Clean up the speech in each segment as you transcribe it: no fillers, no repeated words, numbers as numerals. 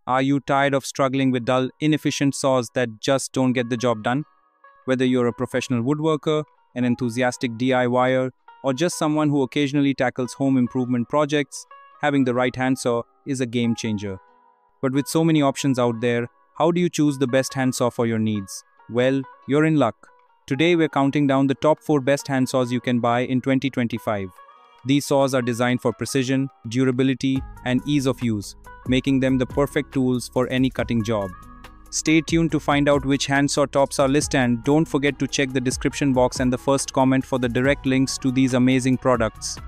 Are you tired of struggling with dull, inefficient saws that just don't get the job done? Whether you're a professional woodworker, an enthusiastic DIYer, or just someone who occasionally tackles home improvement projects, having the right handsaw is a game changer. But with so many options out there, how do you choose the best handsaw for your needs? Well, you're in luck. Today we're counting down the top 4 best handsaws you can buy in 2025. These saws are designed for precision, durability, and ease of use, making them the perfect tools for any cutting job. Stay tuned to find out which handsaw tops our list, and don't forget to check the description box and the first comment for the direct links to these amazing products.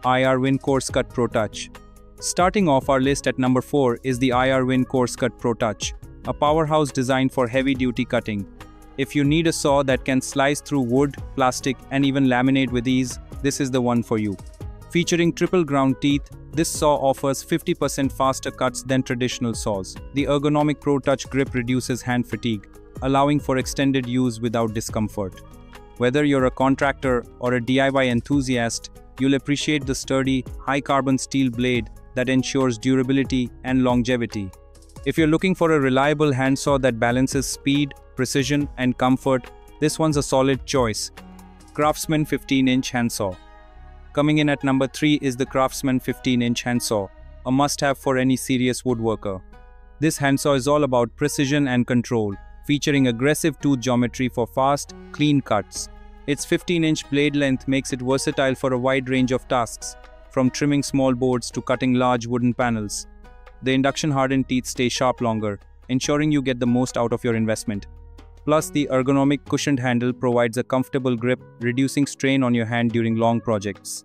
IR-Win Coarse Cut Pro Touch. Starting off our list at number 4 is the IR-Win Coarse Cut Pro Touch, a powerhouse designed for heavy-duty cutting. If you need a saw that can slice through wood, plastic, and even laminate with ease, this is the one for you. Featuring triple ground teeth, this saw offers 50% faster cuts than traditional saws. The ergonomic Pro Touch grip reduces hand fatigue, allowing for extended use without discomfort. Whether you're a contractor or a DIY enthusiast, you'll appreciate the sturdy, high-carbon steel blade that ensures durability and longevity. If you're looking for a reliable handsaw that balances speed, precision, and comfort, this one's a solid choice. Craftsman 15-inch Handsaw. Coming in at number 3 is the Craftsman 15-inch Handsaw, a must-have for any serious woodworker. This handsaw is all about precision and control, featuring aggressive tooth geometry for fast, clean cuts. Its 15-inch blade length makes it versatile for a wide range of tasks, from trimming small boards to cutting large wooden panels. The induction-hardened teeth stay sharp longer, ensuring you get the most out of your investment. Plus, the ergonomic cushioned handle provides a comfortable grip, reducing strain on your hand during long projects.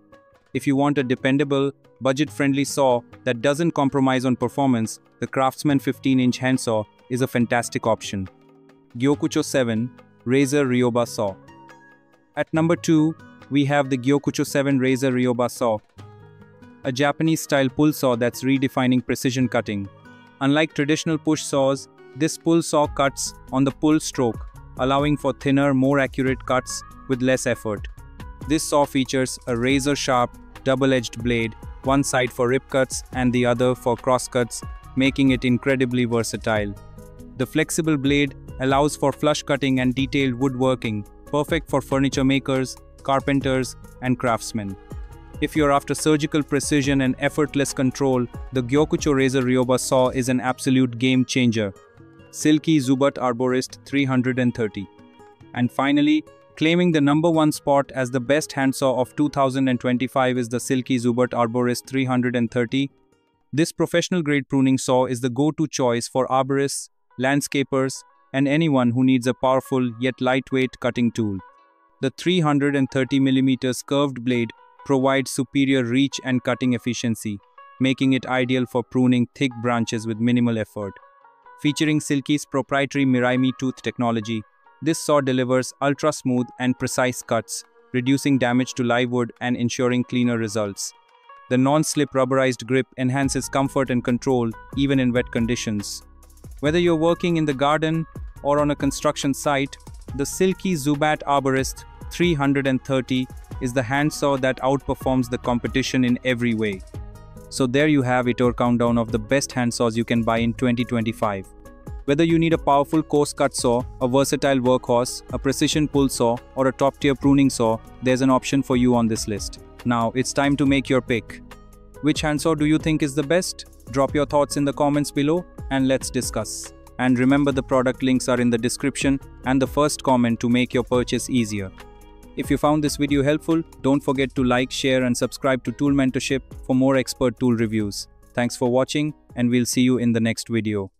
If you want a dependable, budget-friendly saw that doesn't compromise on performance, the Craftsman 15-inch Handsaw is a fantastic option. Gyokucho 7 Razor Ryoba Saw. At number 2, we have the Gyokucho 7 Razor Ryoba Saw, a Japanese-style pull saw that's redefining precision cutting. Unlike traditional push saws, this pull saw cuts on the pull stroke, allowing for thinner, more accurate cuts with less effort. This saw features a razor-sharp, double-edged blade, one side for rip cuts and the other for cross cuts, making it incredibly versatile. The flexible blade allows for flush cutting and detailed woodworking, perfect for furniture makers, carpenters, and craftsmen. If you're after surgical precision and effortless control, the Gyokucho Razor Ryoba Saw is an absolute game changer. Silky Zubat Arborist 330. And finally, claiming the number 1 spot as the best handsaw of 2025 is the Silky Zubat Arborist 330. This professional-grade pruning saw is the go-to choice for arborists, landscapers, and anyone who needs a powerful yet lightweight cutting tool. The 330mm curved blade provides superior reach and cutting efficiency, making it ideal for pruning thick branches with minimal effort. Featuring Silky's proprietary Mirai tooth technology, this saw delivers ultra-smooth and precise cuts, reducing damage to live wood and ensuring cleaner results. The non-slip rubberized grip enhances comfort and control even in wet conditions. Whether you're working in the garden or on a construction site, the Silky Zubat Arborist 330 is the handsaw that outperforms the competition in every way. So there you have it, our countdown of the best handsaws you can buy in 2025. Whether you need a powerful coarse cut saw, a versatile workhorse, a precision pull saw, or a top-tier pruning saw, there's an option for you on this list. Now, it's time to make your pick. Which handsaw do you think is the best? Drop your thoughts in the comments below and let's discuss. And remember, the product links are in the description and the first comment to make your purchase easier. If you found this video helpful, don't forget to like, share, and subscribe to Tool Mentorship for more expert tool reviews. Thanks for watching, and we'll see you in the next video.